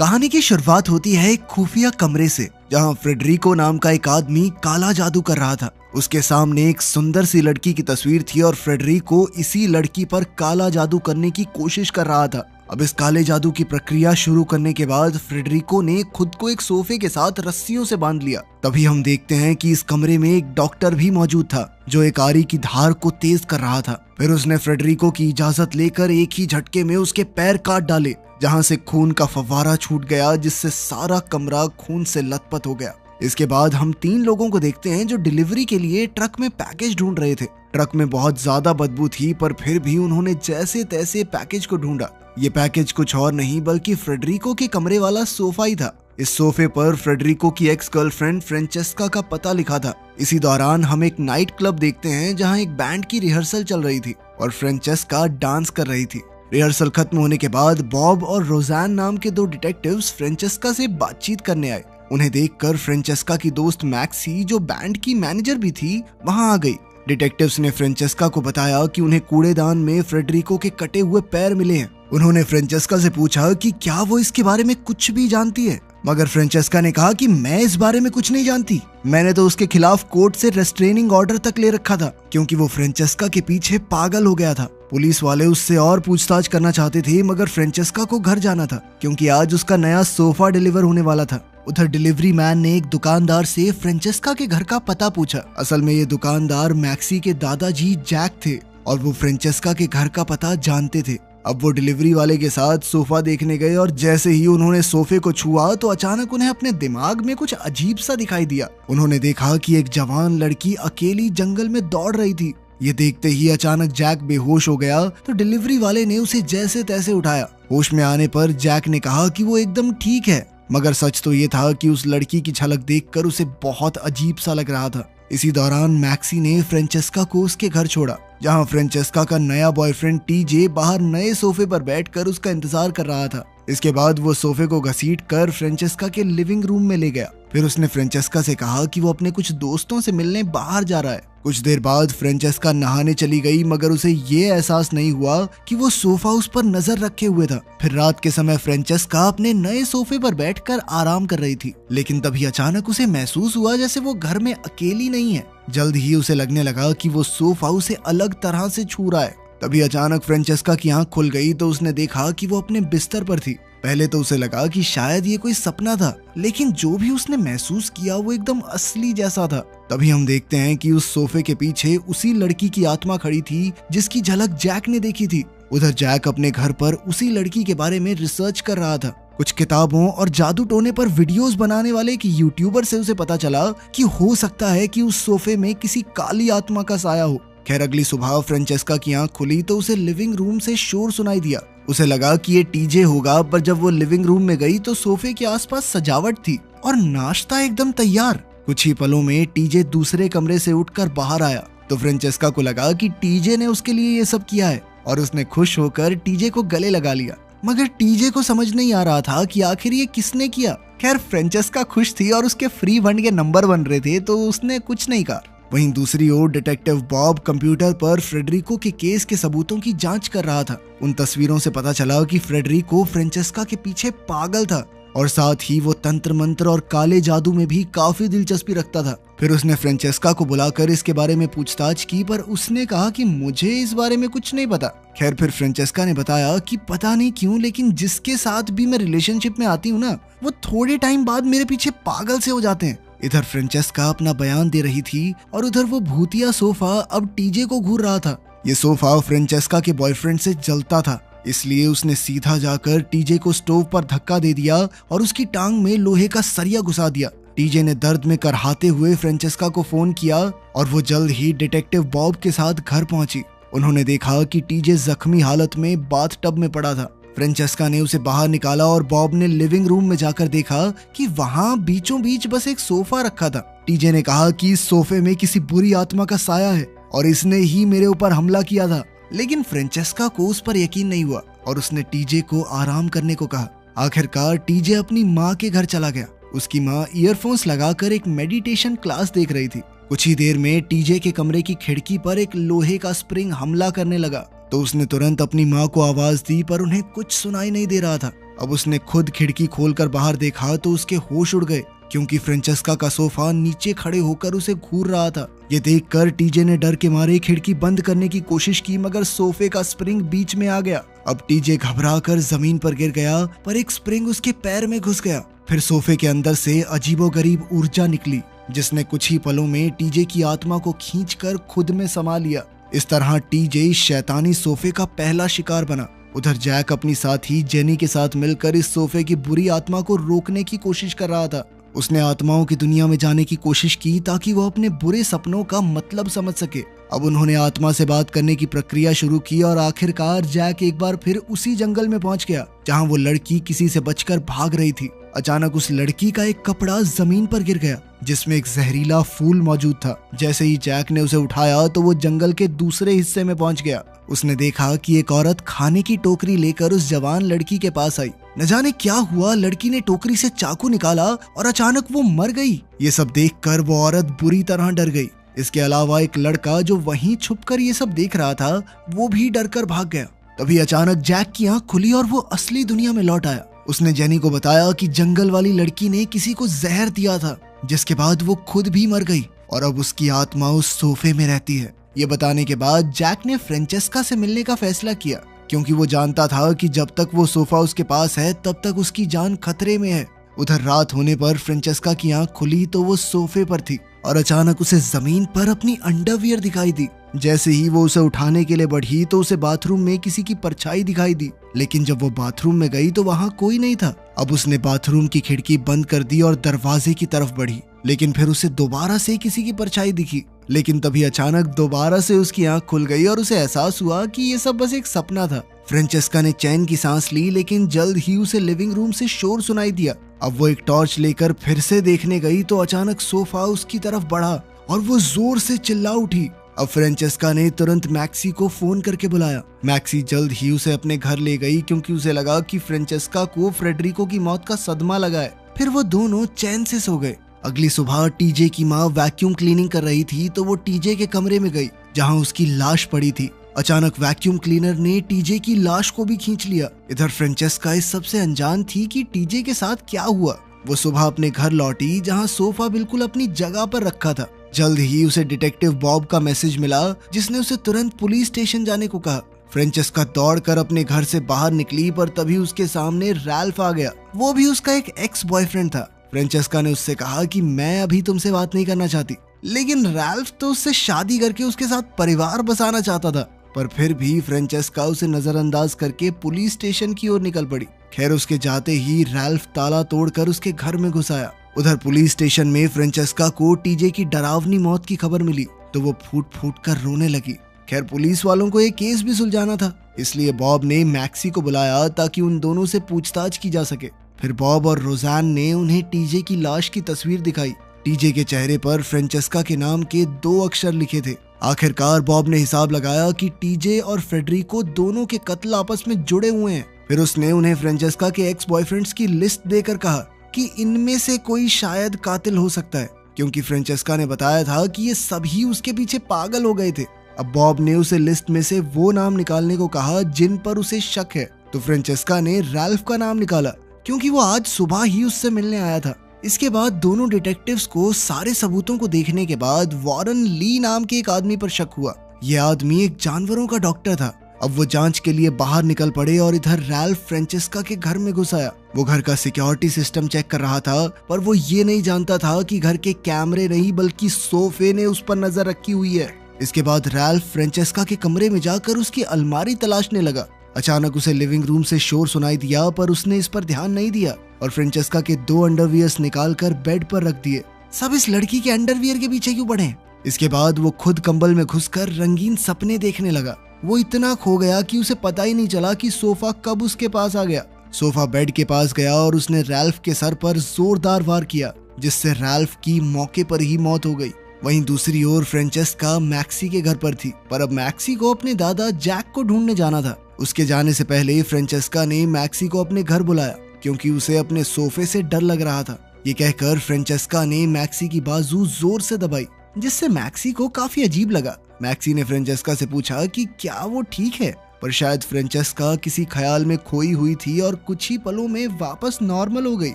कहानी की शुरुआत होती है एक खुफिया कमरे से, जहां फ्रेडरिको नाम का एक आदमी काला जादू कर रहा था। उसके सामने एक सुंदर सी लड़की की तस्वीर थी और फ्रेडरिको इसी लड़की पर काला जादू करने की कोशिश कर रहा था। अब इस काले जादू की प्रक्रिया शुरू करने के बाद फ्रेडरिको ने खुद को एक सोफे के साथ रस्सियों से बांध लिया। तभी हम देखते हैं कि इस कमरे में एक डॉक्टर भी मौजूद था जो एक आरी की धार को तेज कर रहा था। फिर उसने फ्रेडरिको की इजाजत लेकर एक ही झटके में उसके पैर काट डाले, जहां से खून का फव्वारा छूट गया, जिससे सारा कमरा खून से लथपथ हो गया। इसके बाद हम 3 लोगों को देखते हैं जो डिलीवरी के लिए ट्रक में पैकेज ढूंढ रहे थे। ट्रक में बहुत ज्यादा बदबू थी, पर फिर भी उन्होंने जैसे तैसे पैकेज को ढूंढा। ये पैकेज कुछ और नहीं बल्कि फ्रेडरिको के कमरे वाला सोफा ही था। इस सोफे पर फ्रेडरिको की एक्स गर्लफ्रेंड फ्रेंचेस्का का पता लिखा था। इसी दौरान हम एक नाइट क्लब देखते हैं जहां एक बैंड की रिहर्सल चल रही थी और फ्रेंचेस्का डांस कर रही थी। रिहर्सल खत्म होने के बाद बॉब और रोजान नाम के 2 डिटेक्टिव्स फ्रेंचेस्का से बातचीत करने आए। उन्हें देखकर फ्रेंचेस्का की दोस्त मैक्सी, जो बैंड की मैनेजर भी थी, वहां आ गई। डिटेक्टिव्स ने फ्रेंचेस्का को बताया कि उन्हें कूड़ेदान में फ्रेडरिको के कटे हुए पैर मिले हैं। उन्होंने फ्रेंचेस्का से पूछा कि क्या वो इसके बारे में कुछ भी जानती है, मगर फ्रेंचेस्का ने कहा कि मैं इस बारे में कुछ नहीं जानती। मैंने तो उसके खिलाफ कोर्ट से रेस्ट्रेनिंग ऑर्डर तक ले रखा था, क्योंकि वो फ्रेंचेस्का के पीछे पागल हो गया था। पुलिस वाले उससे और पूछताछ करना चाहते थे, मगर फ्रेंचेस्का को घर जाना था क्योंकि आज उसका नया सोफा डिलीवर होने वाला था। उधर डिलीवरी मैन ने एक दुकानदार से फ्रेंचेस्का के घर का पता पूछा। असल में ये दुकानदार मैक्सी के दादाजी जैक थे और वो फ्रेंचेस्का के घर का पता जानते थे। अब वो डिलीवरी वाले के साथ सोफा देखने गए और जैसे ही उन्होंने सोफे को छुआ तो अचानक उन्हें अपने दिमाग में कुछ अजीब सा दिखाई दिया। उन्होंने देखा कि एक जवान लड़की अकेली जंगल में दौड़ रही थी। ये देखते ही अचानक जैक बेहोश हो गया तो डिलीवरी वाले ने उसे जैसे तैसे उठाया। होश में आने पर जैक ने कहा कि वो एकदम ठीक है, मगर सच तो ये था कि उस लड़की की झलक देखकर उसे बहुत अजीब सा लग रहा था। इसी दौरान मैक्सी ने फ्रेंचेस्का को उसके घर छोड़ा, जहां फ्रेंचेस्का का नया बॉयफ्रेंड टीजे बाहर नए सोफे पर बैठकर उसका इंतजार कर रहा था। इसके बाद वो सोफे को घसीट कर फ्रेंचेस्का के लिविंग रूम में ले गया। फिर उसने फ्रेंचेस्का से कहा कि वो अपने कुछ दोस्तों से मिलने बाहर जा रहा है। कुछ देर बाद फ्रेंचेस्का नहाने चली गई, मगर उसे ये एहसास नहीं हुआ कि वो सोफा उस पर नजर रखे हुए था। फिर रात के समय फ्रेंचेस्का अपने नए सोफे पर बैठकर आराम कर रही थी, लेकिन तभी अचानक उसे महसूस हुआ जैसे वो घर में अकेली नहीं है। जल्द ही उसे लगने लगा कि वो सोफा उसे अलग तरह से छू रहा है। तभी अचानक फ्रेंचेस्का की आंख खुल गई तो उसने देखा कि वो अपने बिस्तर पर थी। पहले तो उसे लगा कि शायद ये कोई सपना था, लेकिन जो भी उसने महसूस किया वो एकदम असली जैसा था। तभी हम देखते हैं कि उस सोफे के पीछे उसी लड़की की आत्मा खड़ी थी जिसकी झलक जैक ने देखी थी। उधर जैक अपने घर पर उसी लड़की के बारे में रिसर्च कर रहा था। कुछ किताबों और जादू टोने पर वीडियोस बनाने वाले एक यूट्यूबर से उसे पता चला कि हो सकता है कि उस सोफे में किसी काली आत्मा का साया हो। खैर अगली सुबह फ्रेंचेस्का की आंख खुली तो उसे लिविंग रूम से शोर सुनाई दिया। उसे लगा कि ये टीजे होगा, पर जब वो लिविंग रूम में गई तो सोफे के आसपास सजावट थी और नाश्ता एकदम तैयार। कुछ ही पलों में टीजे दूसरे कमरे से उठकर बाहर आया तो फ्रेंचेस्का को लगा कि टीजे ने उसके लिए ये सब किया है और उसने खुश होकर टीजे को गले लगा लिया। मगर टीजे को समझ नहीं आ रहा था कि आखिर ये किसने किया। खैर फ्रेंचेस्का खुश थी और उसके फ्री फंड के नंबर बन रहे थे तो उसने कुछ नहीं कहा। वहीं दूसरी ओर डिटेक्टिव बॉब कंप्यूटर पर फ्रेडरिको के केस के सबूतों की जांच कर रहा था। उन तस्वीरों से पता चला कि फ्रेडरिको फ्रेंचेस्का के पीछे पागल था और साथ ही वो तंत्र मंत्र और काले जादू में भी काफी दिलचस्पी रखता था। फिर उसने फ्रेंचेस्का को बुलाकर इसके बारे में पूछताछ की, पर उसने कहा कि मुझे इस बारे में कुछ नहीं पता। खैर फिर फ्रेंचेस्का ने बताया कि पता नहीं क्यों, लेकिन जिसके साथ भी मैं रिलेशनशिप में आती हूँ ना, वो थोड़े टाइम बाद मेरे पीछे पागल से हो जाते हैं। इधर फ्रेंचेस्का अपना बयान दे रही थी और उधर वो भूतिया सोफा अब टीजे को घूर रहा था। ये सोफा फ्रेंचेस्का के बॉयफ्रेंड से जलता था, इसलिए उसने सीधा जाकर टीजे को स्टोव पर धक्का दे दिया और उसकी टांग में लोहे का सरिया घुसा दिया। टीजे ने दर्द में करहाते हुए फ्रेंचेस्का को फोन किया और वो जल्द ही डिटेक्टिव बॉब के साथ घर पहुंची। उन्होंने देखा कि टीजे जख्मी हालत में बाथटब में पड़ा था। फ्रेंचेस्का ने उसे बाहर निकाला और बॉब ने लिविंग रूम में जाकर देखा कि वहां बीचों बीच बस एक सोफा रखा था। टीजे ने कहा कि इस सोफे में किसी बुरी आत्मा का साया है और इसने ही मेरे ऊपर हमला किया था। लेकिन फ्रेंचेस्का को उस पर यकीन नहीं हुआ और उसने टीजे को आराम करने को कहा। आखिरकार टीजे अपनी माँ के घर चला गया। उसकी माँ ईयरफोन्स लगाकर एक मेडिटेशन क्लास देख रही थी। कुछ ही देर में टीजे के कमरे की खिड़की पर एक लोहे का स्प्रिंग हमला करने लगा तो उसने तुरंत अपनी माँ को आवाज दी, पर उन्हें कुछ सुनाई नहीं दे रहा था। अब उसने खुद खिड़की खोलकर बाहर देखा तो उसके होश उड़ गए, क्योंकि फ्रेंचेस्का का सोफा नीचे खड़े होकर उसे घूर रहा था। ये देखकर टीजे ने डर के मारे खिड़की बंद करने की कोशिश की, मगर सोफे का स्प्रिंग बीच में आ गया। अब टीजे घबराकर जमीन पर गिर गया, पर एक स्प्रिंग उसके पैर में घुस गया। फिर सोफे के अंदर से अजीबोगरीब ऊर्जा निकली, जिसने कुछ ही पलों में टीजे की आत्मा को खींचकर खुद में समा लिया। इस तरह टीजे इस शैतानी सोफे का पहला शिकार बना। उधर जैक अपनी साथी जेनी के साथ मिलकर इस सोफे की बुरी आत्मा को रोकने की कोशिश कर रहा था। उसने आत्माओं की दुनिया में जाने की कोशिश की ताकि वो अपने बुरे सपनों का मतलब समझ सके। अब उन्होंने आत्मा से बात करने की प्रक्रिया शुरू की और आखिरकार जैक एक बार फिर उसी जंगल में पहुंच गया जहां वो लड़की किसी से बचकर भाग रही थी। अचानक उस लड़की का एक कपड़ा जमीन पर गिर गया, जिसमें एक जहरीला फूल मौजूद था। जैसे ही जैक ने उसे उठाया तो वो जंगल के दूसरे हिस्से में पहुंच गया। उसने देखा कि एक औरत खाने की टोकरी लेकर उस जवान लड़की के पास आई। न जाने क्या हुआ, लड़की ने टोकरी से चाकू निकाला और अचानक वो मर गई। ये सब देखकर वो औरत बुरी तरह डर गई। इसके अलावा एक लड़का जो वहीं छुपकर ये सब देख रहा था, वो भी डरकर भाग गया। तभी अचानक जैक की आंख खुली और वो असली दुनिया में लौट आया। उसने जेनी को बताया कि जंगल वाली लड़की ने किसी को जहर दिया था, जिसके बाद वो खुद भी मर गई और अब उसकी आत्मा उस सोफे में रहती है। ये बताने के बाद जैक ने फ्रेंचेस्का से मिलने का फैसला किया, क्योंकि वो जानता था कि जब तक वो सोफा उसके पास है तब तक उसकी जान खतरे में है। उधर रात होने पर फ्रेंचेस्का की आंख खुली तो वो सोफे पर थी और अचानक उसे जमीन पर अपनी अंडरवियर दिखाई दी। जैसे ही वो उसे उठाने के लिए बढ़ी तो उसे बाथरूम में किसी की परछाई दिखाई दी, लेकिन जब वो बाथरूम में गई तो वहाँ कोई नहीं था। अब उसने बाथरूम की खिड़की बंद कर दी और दरवाजे की तरफ बढ़ी, लेकिन फिर उसे दोबारा से किसी की परछाई दिखी। लेकिन तभी अचानक दोबारा से उसकी आंख खुल गई और उसे एहसास हुआ कि ये सब बस एक सपना था। फ्रेंचेस्का ने चैन की सांस ली, लेकिन जल्द ही उसे लिविंग रूम से शोर सुनाई दिया। अब वो एक टॉर्च लेकर फिर से देखने गई तो अचानक सोफा उसकी तरफ बढ़ा और वो जोर से चिल्ला उठी। अब फ्रेंचेस्का ने तुरंत मैक्सी को फोन करके बुलाया। मैक्सी जल्द ही उसे अपने घर ले गई, क्योंकि उसे लगा कि फ्रेंचेस्का को फ्रेडरिको की मौत का सदमा लगा है। फिर वो दोनों चैन से सो गए। अगली सुबह टीजे की माँ वैक्यूम क्लीनिंग कर रही थी तो वो टीजे के कमरे में गई जहाँ उसकी लाश पड़ी थी। अचानक वैक्यूम क्लीनर ने टीजे की लाश को भी खींच लिया। इधर फ्रेंचेस्का इस सबसे अनजान थी कि टीजे के साथ क्या हुआ। वो सुबह अपने घर लौटी जहाँ सोफा बिल्कुल अपनी जगह पर रखा था। जल्द ही उसे डिटेक्टिव बॉब का मैसेज मिला, जिसने उसे तुरंत पुलिस स्टेशन जाने को कहा। फ्रेंचेस्का दौड़कर अपने घर से बाहर निकली, पर तभी उसके सामने रैल्फ आ गया। वो भी उसका एक एक्स बॉयफ्रेंड था। फ्रेंचेस्का ने उससे कहा कि मैं अभी तुमसे बात नहीं करना चाहती, लेकिन रैल्फ तो उससे शादी करके उसके साथ परिवार बसाना चाहता था। पर फिर भी फ्रेंचेस्का उसे नजरअंदाज करके पुलिस स्टेशन की ओर निकल पड़ी। खैर, उसके जाते ही रैल्फ ताला तोड़कर उसके घर में घुस आया। उधर पुलिस स्टेशन में फ्रेंचेस्का को टीजे की डरावनी मौत की खबर मिली तो वो फूट फूट कर रोने लगी। खैर, पुलिस वालों को एक केस भी सुलझाना था, इसलिए बॉब ने मैक्सी को बुलाया ताकि उन दोनों से पूछताछ की जा सके। फिर बॉब और रोजान ने उन्हें टीजे की लाश की तस्वीर दिखाई। टीजे के चेहरे पर फ्रेंचेस्का के नाम के 2 अक्षर लिखे थे। आखिरकार बॉब ने हिसाब लगाया कि टीजे और फ्रेडरिको दोनों के कत्ल आपस में जुड़े हुए हैं। फिर उसने उन्हें फ्रेंचेस्का के एक्स बॉयफ्रेंड्स की लिस्ट देकर कहा कि इनमें से कोई शायद कातिल हो सकता है, क्योंकि फ्रेंचेस्का ने बताया था कि ये सभी उसके पीछे पागल हो गए थे। अब बॉब ने उसे लिस्ट में से वो नाम निकालने को कहा जिन पर उसे शक है, तो फ्रेंचेस्का ने रैल्फ का नाम निकाला, क्योंकि वो आज सुबह ही उससे मिलने आया था। इसके बाद दोनों डिटेक्टिव्स को सारे सबूतों को देखने के बाद वॉरेन ली नाम के एक आदमी पर शक हुआ। यह आदमी एक जानवरों का डॉक्टर था। अब वो जांच के लिए बाहर निकल पड़े और इधर रैल्फ फ्रेंचेस्का के घर में घुस आया। वो घर का सिक्योरिटी सिस्टम चेक कर रहा था, पर वो ये नहीं जानता था कि घर के कैमरे नहीं बल्कि सोफे ने उस पर नजर रखी हुई है। इसके बाद रैल्फ फ्रेंचेस्का के कमरे में जाकर उसकी अलमारी तलाशने लगा। अचानक उसे लिविंग रूम से शोर सुनाई दिया, पर उसने इस पर ध्यान नहीं दिया और फ्रेंचेस्का के 2 अंडरवियर्स निकालकर बेड पर रख दिए। सब इस लड़की के अंडरवियर के पीछे क्यों पड़े? इसके बाद वो खुद कंबल में घुसकर रंगीन सपने देखने लगा। वो इतना खो गया कि उसे पता ही नहीं चला कि सोफा कब उसके पास आ गया। सोफा बेड के पास गया और उसने रैल्फ के सर पर जोरदार वार किया, जिससे रैल्फ की मौके पर ही मौत हो गई। वहीं दूसरी ओर फ्रेंचेस्का मैक्सी के घर पर थी, पर अब मैक्सी को अपने दादा जैक को ढूंढने जाना था। उसके जाने से पहले फ्रेंचेस्का ने मैक्सी को अपने घर बुलाया, क्योंकि उसे अपने सोफे से डर लग रहा था। ये कहकर फ्रेंचेस्का ने मैक्सी की बाजू जोर से दबाई, जिससे मैक्सी को काफी अजीब लगा। मैक्सी ने फ्रेंचेस्का से पूछा कि क्या वो ठीक है, पर शायद फ्रेंचेस्का किसी ख्याल में खोई हुई थी और कुछ ही पलों में वापस नॉर्मल हो गई।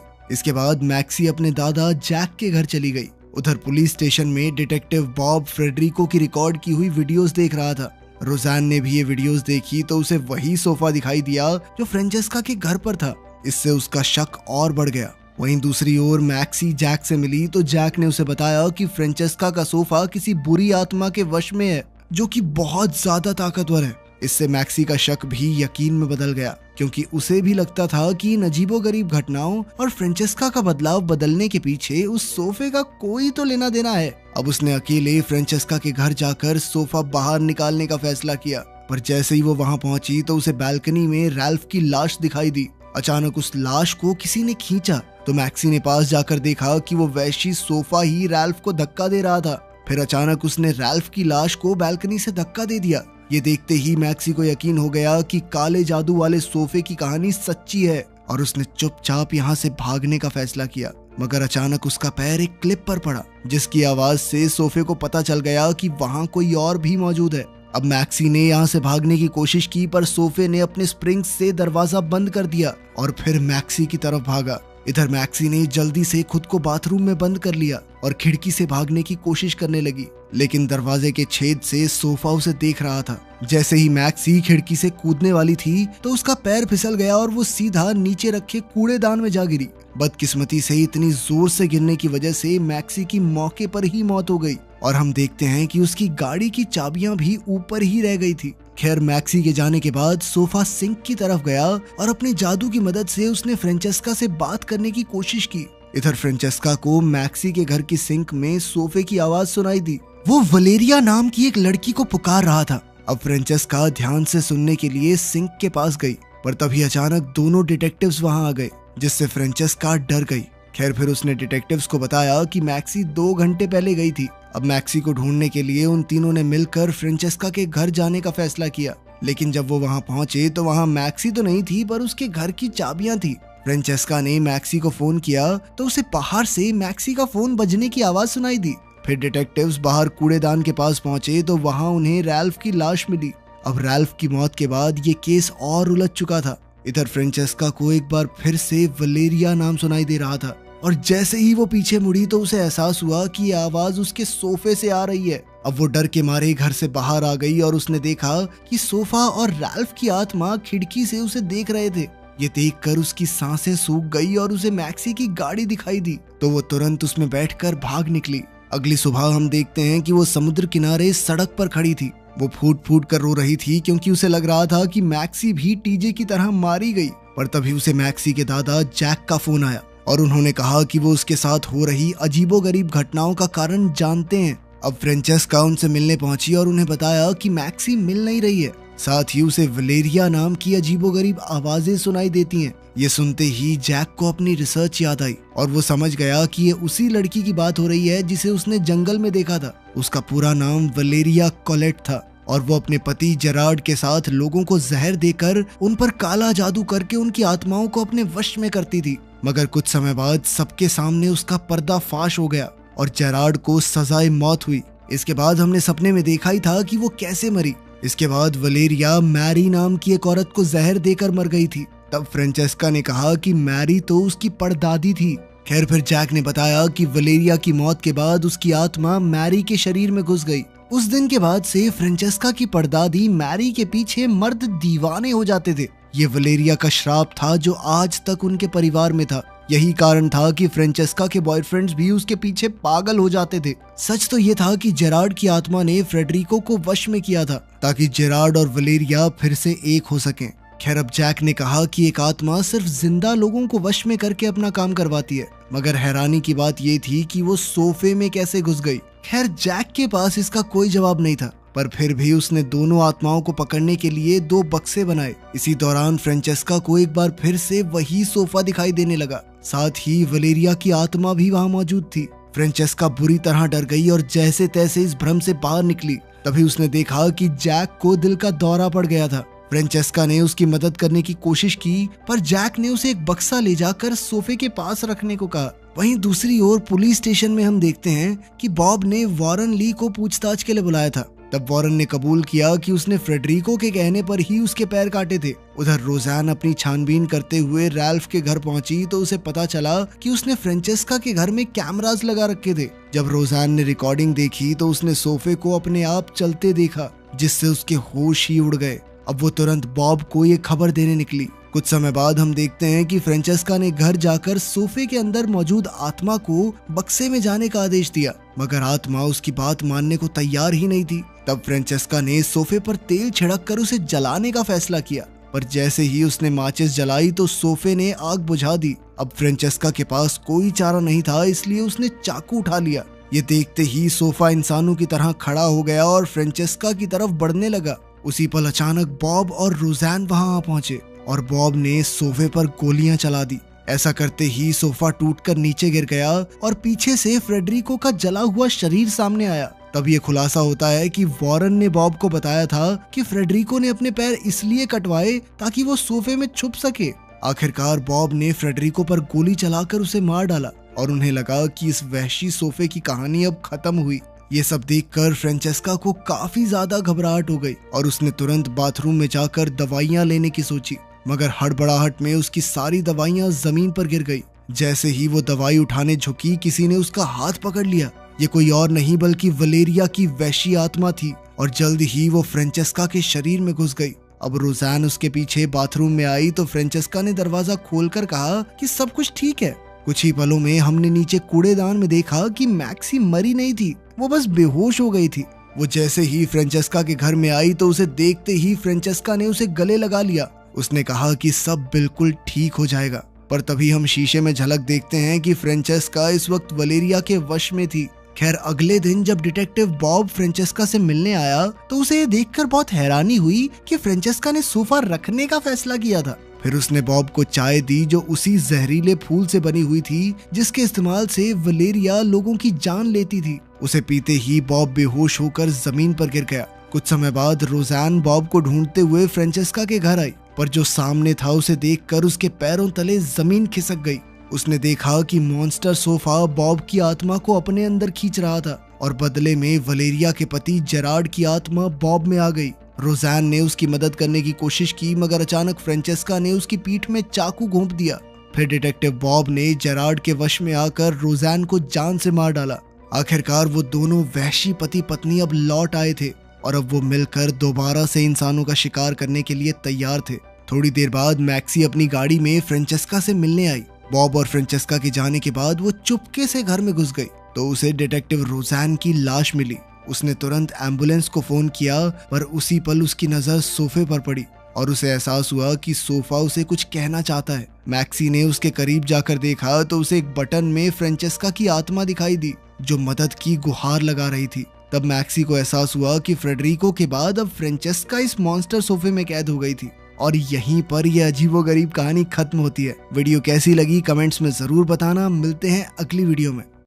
इसके बाद मैक्सी अपने दादा जैक के घर चली गई। उधर पुलिस स्टेशन में डिटेक्टिव बॉब फ्रेडरिको की रिकॉर्ड की हुई वीडियोस देख रहा था। रोज़ान ने भी ये वीडियोस देखी तो उसे वही सोफा दिखाई दिया जो फ्रेंचेस्का के घर पर था। इससे उसका शक और बढ़ गया। वहीं दूसरी ओर मैक्सी जैक से मिली तो जैक ने उसे बताया कि फ्रेंचेस्का का सोफा किसी बुरी आत्मा के वश में है जो कि बहुत ज्यादा ताकतवर है। इससे मैक्सी का शक भी यकीन में बदल गया, क्योंकि उसे भी लगता था कि इन अजीबोगरीब घटनाओं और फ्रेंचेस्का का बदलाव बदलने के पीछे उस सोफे का कोई तो लेना देना है। अब उसने अकेले फ्रेंचेस्का के घर जाकर सोफा बाहर निकालने का फैसला किया, पर जैसे ही वो वहां पहुंची तो उसे बालकनी में रैल्फ की लाश दिखाई दी। अचानक उस लाश को किसी ने खींचा तो मैक्सी ने पास जाकर देखा कि वो वैशी सोफा ही रैल्फ को धक्का दे रहा था। फिर अचानक उसने रैल्फ की लाश को बालकनी से धक्का दे दिया। ये देखते ही मैक्सी को यकीन हो गया कि काले जादू वाले सोफे की कहानी सच्ची है और उसने चुपचाप यहाँ से भागने का फैसला किया। मगर अचानक उसका पैर एक क्लिप पर पड़ा, जिसकी आवाज से सोफे को पता चल गया कि वहाँ कोई और भी मौजूद है। अब मैक्सी ने यहाँ से भागने की कोशिश की, पर सोफे ने अपने स्प्रिंग से दरवाजा बंद कर दिया और फिर मैक्सी की तरफ भागा। इधर मैक्सी ने जल्दी से खुद को बाथरूम में बंद कर लिया और खिड़की से भागने की कोशिश करने लगी, लेकिन दरवाजे के छेद से सोफा उसे देख रहा था। जैसे ही मैक्सी खिड़की से कूदने वाली थी तो उसका पैर फिसल गया और वो सीधा नीचे रखे कूड़ेदान में जा गिरी। बदकिस्मती से इतनी जोर से गिरने की वजह से मैक्सी की मौके पर ही मौत हो गई और हम देखते हैं कि उसकी गाड़ी की चाबियां भी ऊपर ही रह गई थी। खैर, मैक्सी के जाने के बाद सोफा सिंक की तरफ गया और अपने जादू की मदद से उसने फ्रेंचेस्का से बात करने की कोशिश की। इधर फ्रेंचेस्का को मैक्सी के घर की सिंक में सोफे की आवाज सुनाई दी। वो वलेरिया नाम की एक लड़की को पुकार रहा था। अब फ्रेंचेस्का ध्यान से सुनने के लिए सिंक के पास गई, पर तभी अचानक दोनों डिटेक्टिव्स वहां आ गए, जिससे फ्रेंचेस्का डर गई। खैर, फिर उसने डिटेक्टिव्स को बताया कि मैक्सी 2 घंटे पहले गई थी। अब मैक्सी को ढूंढने के लिए उन तीनों ने मिलकर फ्रेंचेस्का के घर जाने का फैसला किया, लेकिन जब वो वहां पहुंचे तो वहां मैक्सी तो नहीं थी, पर उसके घर की चाबियां थी। फ्रेंचेस्का ने मैक्सी को फोन किया तो उसे बाहर से मैक्सी का फोन बजने की आवाज सुनाई दी। फिर डिटेक्टिव्स बाहर कूड़ेदान के पास पहुंचे तो वहां उन्हें रैल्फ की लाश मिली। अब रैल्फ की मौत के बाद ये केस और उलझ चुका था। इधर फ्रेंचेस्का को एक बार फिर से वलेरिया नाम सुनाई दे रहा था और जैसे ही वो पीछे मुड़ी तो उसे एहसास हुआ कि ये आवाज उसके सोफे से आ रही है। अब वो डर के मारे घर से बाहर आ गई और उसने देखा कि सोफा और रैल्फ की आत्मा खिड़की से उसे देख रहे थे। ये देखकर उसकी सांसें सूख गई और उसे मैक्सी की गाड़ी दिखाई दी तो वो तुरंत उसमें बैठकर भाग निकली। अगली सुबह हम देखते हैं कि वो समुद्र किनारे सड़क पर खड़ी थी। वो फूट फूट कर रो रही थी क्योंकि उसे लग रहा था कि मैक्सी भी टीजे की तरह मारी गई। पर तभी उसे मैक्सी के दादा जैक का फोन आया और उन्होंने कहा कि वो उसके साथ हो रही अजीबोगरीब घटनाओं का कारण जानते हैं। अब फ्रेंचेस्का उनसे मिलने पहुंची और उन्हें बताया कि मैक्सी मिल नहीं रही है, साथ ही उसे वलेरिया नाम की अजीबोगरीब आवाजें सुनाई देती हैं। ये सुनते ही जैक को अपनी रिसर्च याद आई और वो समझ गया कि ये उसी लड़की की बात हो रही है जिसे उसने जंगल में देखा था। उसका पूरा नाम वलेरिया कॉलेट था और वो अपने पति जेरार्ड के साथ लोगों को जहर देकर उन पर काला जादू करके उनकी आत्माओं को अपने वश में करती थी। मगर कुछ समय बाद सबके सामने उसका पर्दाफाश हो गया और जेरार्ड को सजाए मौत हुई। इसके बाद हमने सपने में देखा ही था कि वो कैसे मरी। इसके बाद वलेरिया मैरी नाम की एक औरत को जहर देकर मर गई थी। तब फ्रेंचेस्का ने कहा कि मैरी तो उसकी परदादी थी। खैर, फिर जैक ने बताया कि वलेरिया की मौत के बाद उसकी आत्मा मैरी के शरीर में घुस गई। उस दिन के बाद से फ्रेंचेस्का की परदादी मैरी के पीछे मर्द दीवाने हो जाते थे। ये वलेरिया का श्राप था जो आज तक उनके परिवार में था। यही कारण था कि फ्रेंचेस्का के बॉयफ्रेंड्स भी उसके पीछे पागल हो जाते थे। सच तो ये था कि जेरार्ड की आत्मा ने फ्रेडरिको को वश में किया था ताकि जेरार्ड और वलेरिया फिर से एक हो सकें। खैर, अब जैक ने कहा कि एक आत्मा सिर्फ जिंदा लोगों को वश में करके अपना काम करवाती है, मगर हैरानी की बात ये थी कि वो सोफे में कैसे घुस गई। खैर, जैक के पास इसका कोई जवाब नहीं था, पर फिर भी उसने दोनों आत्माओं को पकड़ने के लिए 2 बक्से बनाए। इसी दौरान फ्रेंचेस्का को एक बार फिर से वही सोफा दिखाई देने लगा, साथ ही वलेरिया की आत्मा भी वहां मौजूद थी। फ्रेंचेस्का बुरी तरह डर गई और जैसे तैसे इस भ्रम से बाहर निकली। तभी उसने देखा कि जैक को दिल का दौरा पड़ गया था। फ्रेंचेस्का ने उसकी मदद करने की कोशिश की, पर जैक ने उसे एक बक्सा ले जाकर सोफे के पास रखने को कहा। वहीं दूसरी ओर पुलिस स्टेशन में हम देखते हैं कि बॉब ने वॉरेन ली को पूछताछ के लिए बुलाया था। तब वॉरेन ने कबूल किया कि उसने फ्रेडरिको के कहने पर ही उसके पैर काटे थे। उधर रोज़ैन अपनी छानबीन करते हुए रैल्फ के घर पहुंची तो उसे पता चला कि उसने फ्रेंचेस्का के घर में कैमरास लगा रखे थे। जब रोज़ैन ने रिकॉर्डिंग देखी तो उसने सोफे को अपने आप चलते देखा, जिससे उसके होश ही उड़ गए। अब वो तुरंत बॉब को ये खबर देने निकली। कुछ समय बाद हम देखते हैं कि फ्रेंचेस्का ने घर जाकर सोफे के अंदर मौजूद आत्मा को बक्से में जाने का आदेश दिया, मगर आत्मा उसकी बात मानने को तैयार ही नहीं थी। तब फ्रेंचेस्का ने सोफे पर तेल छिड़क कर उसे जलाने का फैसला किया, पर जैसे ही उसने माचिस जलाई तो सोफे ने आग बुझा दी। अब फ्रेंचेस्का के पास कोई चारा नहीं था, इसलिए उसने चाकू उठा लिया। ये देखते ही सोफा इंसानों की तरह खड़ा हो गया और फ्रेंचेस्का की तरफ बढ़ने लगा। उसी पल अचानक बॉब और रोज़ैन वहां आ पहुंचे और बॉब ने सोफे पर गोलियां चला दी। ऐसा करते ही सोफा टूटकर नीचे गिर गया और पीछे से फ्रेडरिको का जला हुआ शरीर सामने आया। तब ये खुलासा होता है कि वॉरेन ने बॉब को बताया था कि फ्रेडरिको ने अपने पैर इसलिए कटवाए ताकि वो सोफे में छुप सके। आखिरकार बॉब ने फ्रेडरिको पर गोली चलाकर उसे मार डाला और उन्हें लगा कि इस वहशी सोफे की कहानी अब खत्म हुई। ये सब देखकर फ्रेंचेस्का को काफी ज्यादा घबराहट हो गई और उसने तुरंत बाथरूम में जाकर दवाइयां लेने की सोची, मगर हड़बड़ाहट में उसकी सारी दवाइयां जमीन पर गिर गई। जैसे ही वो दवाई उठाने झुकी, किसी ने उसका हाथ पकड़ लिया। ये कोई और नहीं बल्कि वलेरिया की वैशी आत्मा थी और जल्द ही वो फ्रेंचेस्का के शरीर में घुस गई। अब रोज़ैन उसके पीछे बाथरूम में आई तो फ्रेंचेस्का ने दरवाजा खोलकर कहा कि सब कुछ ठीक है। कुछ ही पलों में हमने नीचे कूड़ेदान में देखा कि मैक्सी मरी नहीं थी, वो बस बेहोश हो गई थी। वो जैसे ही फ्रेंचेस्का के घर में आई तो उसे देखते ही फ्रेंचेस्का ने उसे गले लगा लिया। उसने कहा कि सब बिल्कुल ठीक हो जाएगा, पर तभी हम शीशे में झलक देखते हैं कि फ्रेंचेस्का इस वक्त वलेरिया के वश में थी। खैर, अगले दिन जब डिटेक्टिव बॉब फ्रेंचेस्का से मिलने आया तो उसे ये देखकर बहुत हैरानी हुई कि फ्रेंचेस्का ने सोफा रखने का फैसला किया था। फिर उसने बॉब को चाय दी जो उसी जहरीले फूल से बनी हुई थी जिसके इस्तेमाल से वलेरिया लोगों की जान लेती थी। उसे पीते ही बॉब बेहोश होकर जमीन पर गिर गया। कुछ समय बाद रोज़ैन बॉब को ढूंढते हुए फ्रेंचेस्का के घर आई, पर जो सामने था उसे देखकर उसके पैरों तले जमीन खिसक गई। उसने देखा कि मॉन्स्टर सोफा बॉब की आत्मा को अपने अंदर खींच रहा था और बदले में वलेरिया के पति जेरार्ड की आत्मा बॉब में आ गई। रोज़ैन ने उसकी मदद करने की कोशिश की, मगर अचानक फ्रेंचेस्का ने उसकी पीठ में चाकू घोंप दिया। फिर डिटेक्टिव बॉब ने जेरार्ड के वश में आकर रोज़ैन को जान से मार डाला। आखिरकार वो दोनों वहशी पति पत्नी अब लौट आए थे और अब वो मिलकर दोबारा से इंसानों का शिकार करने के लिए तैयार थे। थोड़ी देर बाद मैक्सी अपनी गाड़ी में फ्रेंचेस्का से मिलने आई। बॉब और फ्रेंचेस्का के जाने के बाद वो चुपके से घर में घुस गई तो उसे डिटेक्टिव रोज़ैन की लाश मिली। उसने तुरंत एम्बुलेंस को फोन किया, पर उसी पल उसकी नजर सोफे पर पड़ी और उसे एहसास हुआ कि सोफा उसे कुछ कहना चाहता है। मैक्सी ने उसके करीब जाकर देखा तो उसे एक बटन में फ्रेंचेस्का की आत्मा दिखाई दी जो मदद की गुहार लगा रही थी। तब मैक्सी को एहसास हुआ कि फ्रेडरिको के बाद अब फ्रेंचेस्का इस मॉन्स्टर सोफे में कैद हो गई थी और यहीं पर यह अजीबोगरीब कहानी खत्म होती है। वीडियो कैसी लगी कमेंट्स में जरूर बताना। मिलते हैं अगली वीडियो में।